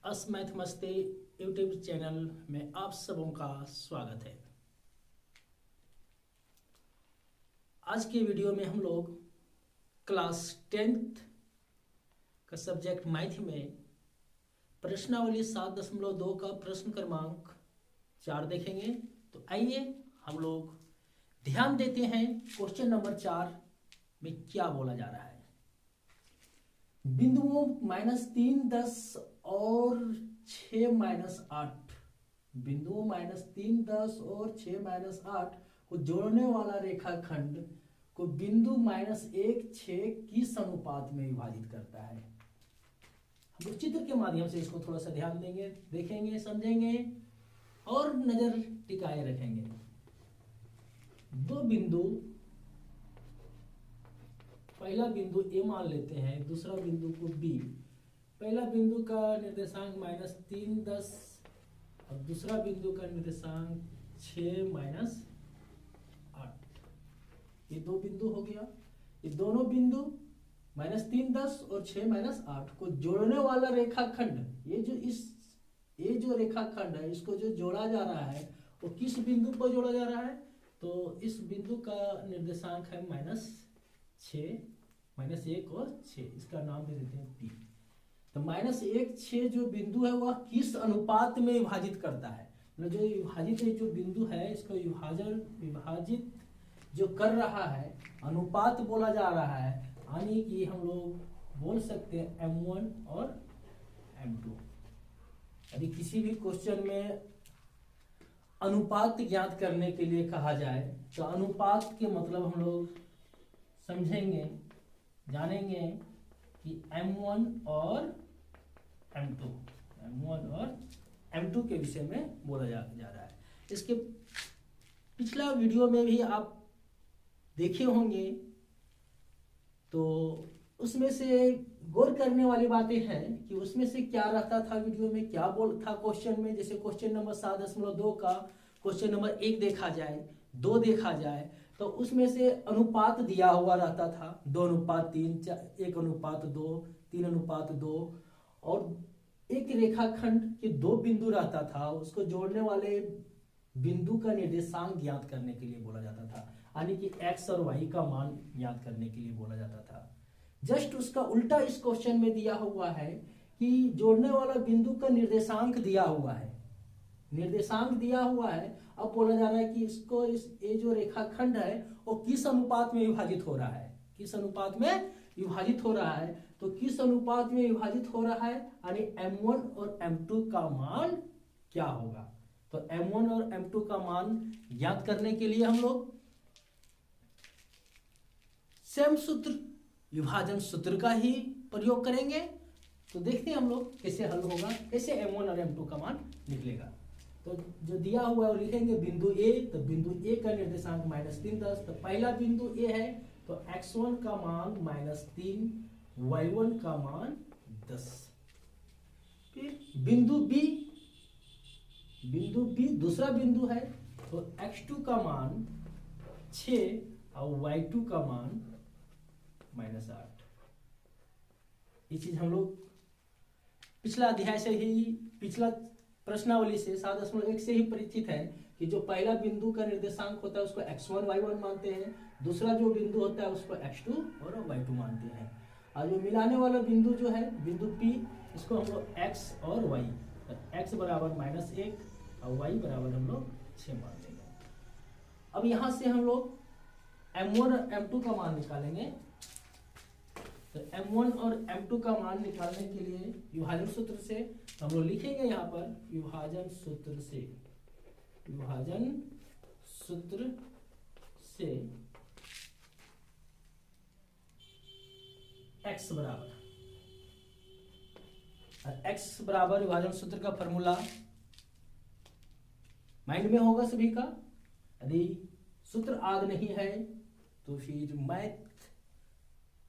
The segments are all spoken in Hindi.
अस मैथमस्ते यूट्यूब चैनल में आप सबों का स्वागत है। आज के वीडियो में हम लोग क्लास 10th का सब्जेक्ट मैथ में प्रश्नावली 7.2 का प्रश्न क्रमांक 4 देखेंगे। तो आइए हम लोग ध्यान देते हैं क्वेश्चन नंबर 4 में क्या बोला जा रहा है। बिंदुओं -3, 10 और 6, -8, बिंदुओं -3, 10 और 6, -8 को जोड़ने वाला रेखाखंड को बिंदु -1, 6 किस अनुपात में विभाजित करता है। हम लोग चित्र के माध्यम से इसको थोड़ा सा ध्यान देंगे, देखेंगे, समझेंगे और नजर टिकाए रखेंगे। दो बिंदु, पहला बिंदु ए मान लेते हैं, दूसरा बिंदु को बी। पहला बिंदु का निर्देशांक -3, 10 और दूसरा बिंदु का निर्देशांक 6, -8। ये दो बिंदु हो गया। ये दोनों बिंदु -3, 10 और 6, -8 को जोड़ने वाला रेखाखंड, ये जो रेखाखंड है इसको जो जोड़ा जा रहा है वो किस बिंदु पर जोड़ा जा रहा है। तो इस बिंदु का निर्देशांक है -1 और 6, इसका नाम दे देते हैं पी। तो -1, 6 जो बिंदु है वह किस अनुपात में विभाजित करता है। जो विभाजित जो बिंदु है इसको विभाजित जो कर रहा है अनुपात बोला जा रहा है, यानी कि हम लोग बोल सकते हैं M1 और M2। यदि किसी भी क्वेश्चन में अनुपात ज्ञात करने के लिए कहा जाए तो अनुपात के मतलब हम लोग समझेंगे, जानेंगे कि M1 और M2 के विषय में बोला जा रहा है। इसके पिछला वीडियो में भी आप देखे होंगे, तो उसमें से गौर करने वाली बातें हैं कि उसमें से क्या रहता था, वीडियो में क्या बोल था क्वेश्चन में। जैसे क्वेश्चन नंबर 7.2 का क्वेश्चन नंबर 1 देखा जाए, 2 देखा जाए तो उसमें से अनुपात दिया हुआ रहता था 2:3, 1:2, 3:2 और एक रेखाखंड के 2 बिंदु रहता था, उसको जोड़ने वाले बिंदु का निर्देशांक ज्ञात करने के लिए बोला जाता था, यानी कि x और y का मान ज्ञात करने के लिए बोला जाता था। जस्ट उसका उल्टा इस क्वेश्चन में दिया हुआ है कि जोड़ने वाला बिंदु का निर्देशांक दिया हुआ है, अब बोला जा रहा है कि इसको ये जो रेखाखंड है वो किस अनुपात में विभाजित हो रहा है, तो किस अनुपात में विभाजित हो रहा है, यानी M1 और M2 का मान क्या होगा। तो M1 और M2 का मान ज्ञात करने के लिए हम लोग सेम सूत्र, विभाजन सूत्र का ही प्रयोग करेंगे। तो देखते हैं हम लोग कैसे हल होगा, कैसे M1 और M2 का मान निकलेगा। तो जो दिया हुआ है वो लिखेंगे बिंदु ए। तो बिंदु ए का निर्देशांक -3, 10। तो पहला बिंदु ए है तो x1 का मान -3, y1 का मान 10। फिर बिंदु बी दूसरा बिंदु है तो x2 का मान 6 और y2 का मान -8। ये चीज हम लोग पिछला अध्याय से ही, पिछला प्रश्नावली से 7.1 से ही परिचित है कि जो पहला बिंदु का निर्देशांक होता है उसको x1, y1 मानते हैं, दूसरा जो बिंदु होता है उसको x2 और y2 मानते हैं, और जो मिलाने वाला बिंदु जो है बिंदु P, इसको हम लोग x और y, x बराबर -1 और y बराबर हम लोग 6 मान लेंगे। अब यहाँ से हम लोग M1 और M2 का मान निकालेंगे। तो M1 और M2 का मान निकालने के लिए विभाजन सूत्र से हम लोग लिखेंगे यहाँ पर विभाजन सूत्र से x बराबर विभाजन सूत्र का फॉर्मूला माइंड में होगा सभी का। यदि सूत्र याद नहीं है तो फिर मैथ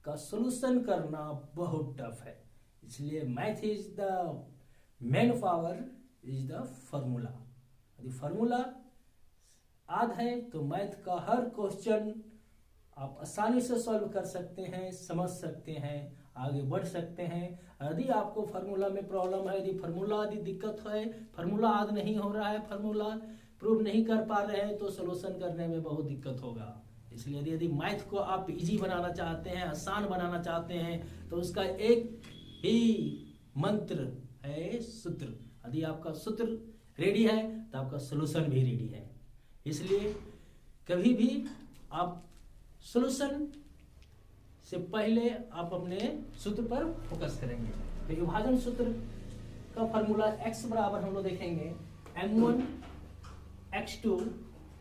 का सॉल्यूशन करना बहुत टफ है, इसलिए math is the main power, is the formula. यदि फॉर्मूला याद है तो मैथ का हर क्वेश्चन आप आसानी से सॉल्व कर सकते हैं, समझ सकते हैं, आगे बढ़ सकते हैं। यदि आपको फार्मूला में प्रॉब्लम है, यदि फार्मूला यदि दिक्कत है, फार्मूला याद नहीं हो रहा है, फार्मूला प्रूव नहीं कर पा रहे हैं, तो सोल्यूशन करने में बहुत दिक्कत होगा। इसलिए यदि मैथ को आप इजी बनाना चाहते हैं, आसान बनाना चाहते हैं, तो उसका एक ही मंत्र है सूत्र। यदि आपका सूत्र रेडी है तो आपका सोल्यूशन भी रेडी है। इसलिए कभी भी आप सोल्यूशन से पहले आप अपने सूत्र पर फोकस करेंगे। तो विभाजन सूत्र का फॉर्मूला x बराबर हम लोग देखेंगे m1 x2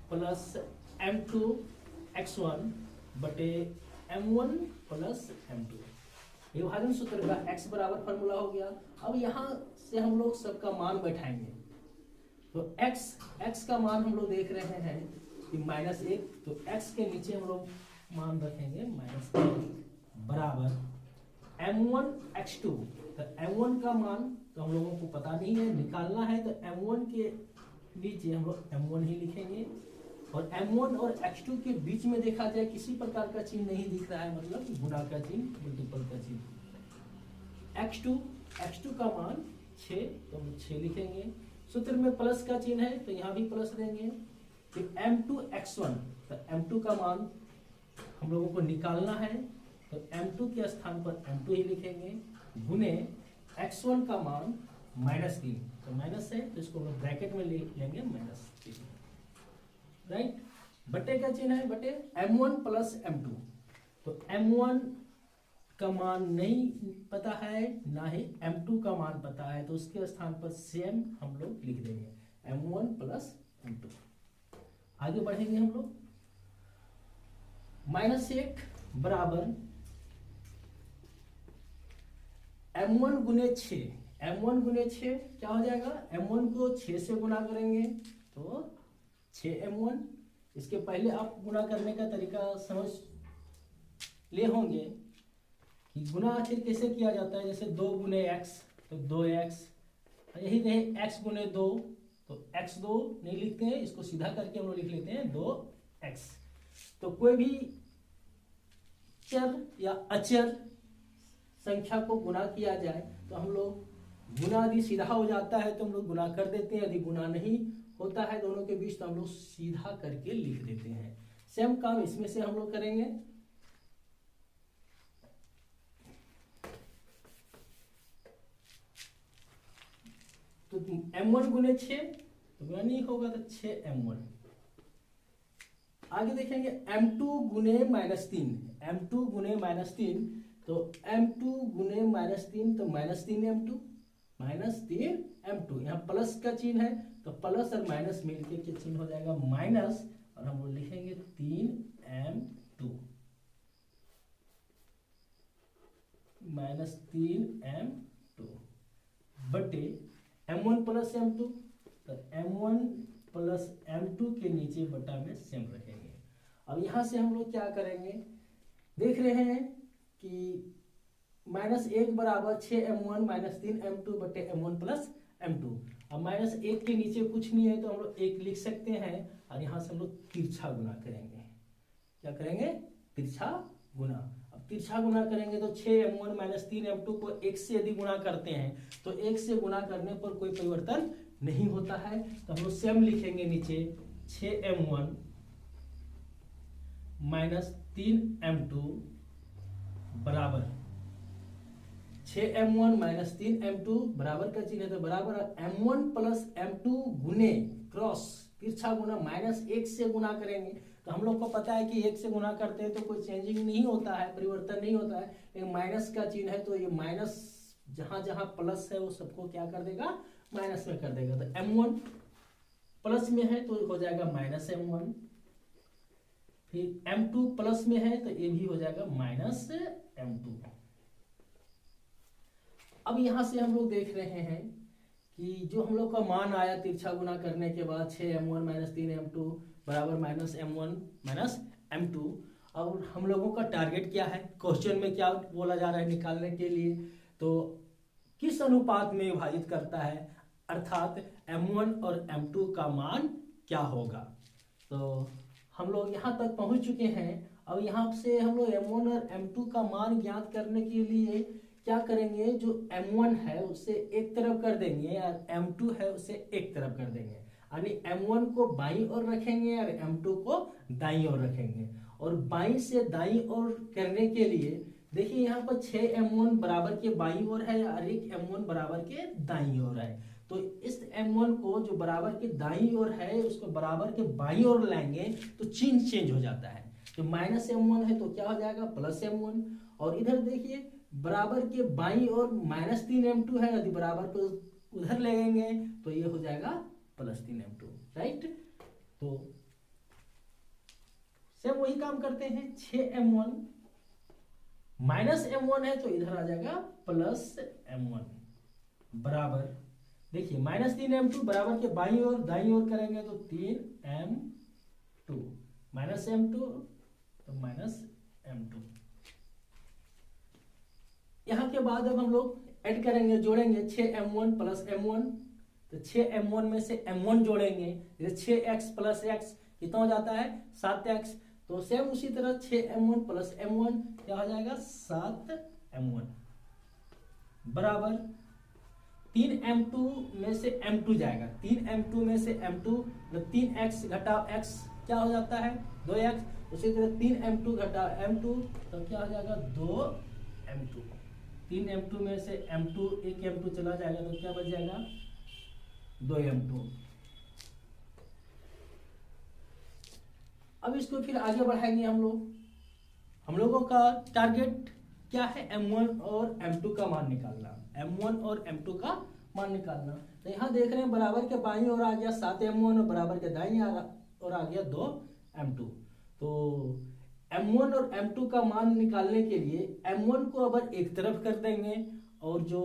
plus m2 x1 बटे m1 प्लस m2। विभाजन सूत्र का x बराबर फॉर्मूला हो गया। अब यहाँ से हम लोग सबका मान बैठाएंगे। तो x का मान हम लोग देख रहे हैं कि -1, तो x के नीचे हम लोग मान रखेंगे -1 बराबर m1 x2। तो m1 का मान तो हम लोगों को पता नहीं है, निकालना है, तो m1 के नीचे हम लोग m1 ही लिखेंगे। और m1 और x2 के बीच में देखा जाए किसी प्रकार का चिन्ह नहीं दिख रहा है, मतलब गुणा का चिन्ह, मल्टीपल का चिन्ह। x2 का मान 6, तो हम 6 लिखेंगे। सूत्र में प्लस का चिन्ह है तो यहाँ भी प्लस देंगे। फिर m2 x1, तो m2 का मान हम लोगों को निकालना है, तो m2 के स्थान पर m2 ही लिखेंगे, गुने x1 का मान -3, तो माइनस है तो इसको हम ब्रैकेट में ले लेंगे -3, राइट। बटे का चिन्ह है, बटे m1 प्लस m2। तो m1 का मान नहीं पता है, ना ही m2 का मान पता है, तो उसके स्थान पर सेम हम लोग लिख देंगे m1 प्लस m2। आगे बढ़ेंगे हम लोग। -1 बराबर m1 गुने 6। m1 गुने 6 क्या हो जाएगा? m1 को 6 से गुना करेंगे तो 6m1। इसके पहले आप गुना करने का तरीका समझ ले होंगे कि गुना आखिर कैसे किया जाता है। जैसे 2 गुने x तो 2x, यही नहीं x गुने 2 तो x2 नहीं लिखते हैं, इसको सीधा करके हम लोग लिख लेते हैं 2x। तो कोई भी चर या अचर संख्या को गुना किया जाए तो हम लोग गुना यदि सीधा हो जाता है तो हम लोग गुना कर देते हैं, यदि गुना नहीं होता है दोनों के बीच तो हम लोग सीधा करके लिख देते हैं। सेम काम इसमें से हम लोग करेंगे। तो m1 गुने 6 तो गुना नहीं होगा तो 6m1। आगे देखेंगे m2 गुने -3। m2 गुने -3 तो m2 गुने -3 तो -3m2 -3m2। यहाँ प्लस का चिन्ह है तो प्लस और माइनस मिलके के चिन्ह हो जाएगा माइनस, और हम लोग लिखेंगे 3m2 -3m2 बटे m1 प्लस m2। तो m1 प्लस m2 के नीचे बटा में सेम रखेंगे। अब यहाँ से हम लोग क्या करेंगे, देख रहे हैं कि -1 बराबर 6m1 -3m2 बटे m1 प्लस m2। अब -1 के नीचे कुछ नहीं है तो हम लोग 1 लिख सकते हैं, और यहाँ से हम लोग तिरछा गुना करेंगे। क्या करेंगे? तिरछा गुना। अब तिरछा गुना करेंगे तो 6m1 -3m2 को 1 से यदि गुना करते हैं तो 1 से गुना करने पर कोई परिवर्तन नहीं होता है, तो हम लोग सेम लिखेंगे नीचे 6m1 -3m2 बराबर 6m1 -3m2 बराबर का चिन्ह है तो बराबर m1 प्लस m2 गुने क्रॉस तिरछा गुना -1 से गुना करेंगे। तो हम लोग को पता है कि 1 से गुना करते हैं तो कोई चेंजिंग नहीं होता है, परिवर्तन नहीं होता है। एक माइनस का चिन्ह है तो ये माइनस जहां जहां प्लस है वो सबको क्या कर देगा? माइनस में कर देगा। तो m1 प्लस में है तो हो जाएगा -m1, फिर m2 प्लस में है तो ये भी हो जाएगा -m2। अब यहां से हम लोग देख रहे हैं कि जो हम लोग का मान आया तिरछा गुना करने के बाद 6m1 -3m2 बराबर -m1 -m2। अब हम लोगों का टारगेट क्या है, क्वेश्चन में क्या बोला जा रहा है निकालने के लिए, तो किस अनुपात में विभाजित करता है, अर्थात m1 और m2 का मान क्या होगा। तो हम लोग यहाँ तक पहुँच चुके हैं। अब यहाँ से हम लोग M1 और M2 का मान ज्ञात करने के लिए क्या करेंगे, जो M1 है उसे एक तरफ कर देंगे और M2 है उसे एक तरफ कर देंगे, यानी M1 को बाईं ओर रखेंगे और M2 को दाईं ओर रखेंगे। और बाईं से दाईं ओर करने के लिए देखिए यहाँ पर 6M1 बराबर के बाईं ओर है और 1M1 बराबर के दाईं ओर है। तो इस M1 को जो बराबर के दाईं ओर है उसको बराबर के बाईं ओर लाएंगे तो चिन्ह चेंज हो जाता है। तो -M1 है तो क्या हो जाएगा +M1। और इधर देखिए बराबर के बाईं ओर -3M2 है, यदि बराबर को उधर लेंगे तो ये हो जाएगा +3M2, राइट। तो सेम वही काम करते हैं, 6M1 -M1 है तो इधर आ जाएगा +M1 बराबर, देखिए -3M2 बराबर के बाईं ओर दाईं ओर करेंगे तो 3M2 -M2 तो -M2। यहाँ के बाद अब हम लोग ऐड करेंगे, जोड़ेंगे 6M1 +M1, तो 6M1 में से M1 जोड़ेंगे, जैसे 6x + x कितना हो जाता है 7x। तो सेम उसी तरह 6M1 +M1 क्या हो जाएगा 7M1 बराबर 3M2 में से M2 जाएगा, 3M2 में से M2 मतलब 3x घटाव x क्या हो जाता है 2x। उसी तरह 3M2 घटाव M2 तो क्या हो जाएगा 2M2। 3M2 में से M2 1M2 चला जाएगा तो क्या बच जाएगा 2M2। अब इसको फिर आगे बढ़ाएंगे हम लोगों का टारगेट क्या है M1 और M2 का मान निकालना, M1 और M2 का मान निकालना। तो यहाँ देख रहे हैं बराबर के बाईं ओर आ गया 7M1 और बराबर के दाईं ओर आ गया 2M2। तो M1 और M2 का मान निकालने के लिए M1 को अब एक तरफ कर देंगे और जो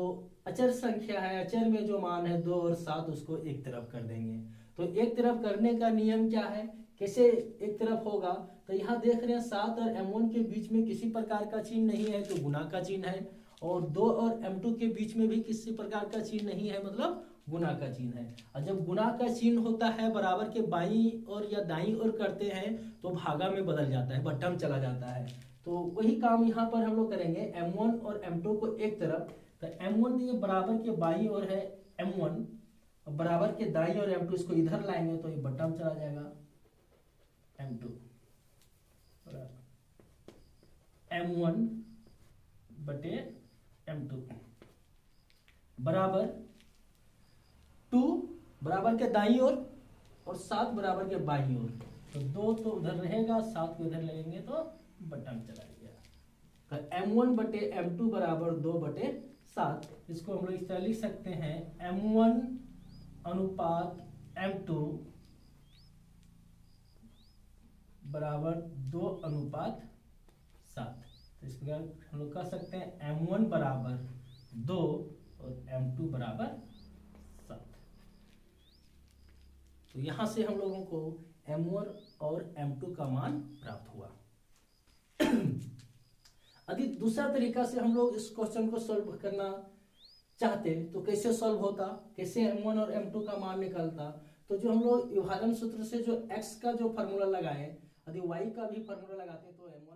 अचर संख्या है, अचर में जो मान है 2 और 7 उसको एक तरफ कर देंगे। तो एक तरफ करने का नियम क्या है, कैसे एक तरफ होगा, तो यहाँ देख रहे हैं 7 और M1 के बीच में किसी प्रकार का चिन्ह नहीं है तो गुना का चिन्ह है, और 2 और M2 के बीच में भी किसी प्रकार का चिन्ह नहीं है मतलब गुना का चिन्ह है। और जब गुना का चिन्ह होता है बराबर के बाईं और या दाईं ओर करते हैं तो भागा में बदल जाता है, बट्टा में चला जाता है। तो वही काम यहाँ पर हम लोग करेंगे, M1 और M2 को एक तरफ, तो M1 ये बराबर के बाईं ओर है M1 और बराबर के दाईं ओर M2, इसको इधर लाएंगे तो ये बट्टा में चला जाएगा M2 M1 बटे M2 बराबर 2 बराबर के दाईं ओर और 7 बराबर के बाईं ओर, तो 2 तो उधर रहेगा 7 को इधर लेंगे तो बट्टा में चला गया। तो M1 बटे M2 बराबर 2 बटे 7। इसको हम लोग इस तरह लिख सकते हैं M1 अनुपात M2 बराबर 2 अनुपात 7। तो इस प्रकार हम लोग कह सकते हैं M1 बराबर 2 और M2 बराबर 7। तो यहां से हम लोगों को M1 और M2 का मान प्राप्त हुआ। यदि दूसरा तरीका से हम लोग इस क्वेश्चन को सॉल्व करना चाहते तो कैसे सॉल्व होता, कैसे M1 और M2 का मान निकलता, तो जो हम लोग विभाजन सूत्र से जो x का जो फॉर्मूला लगाए, यदि y का भी फॉर्मूला लगाते तो M1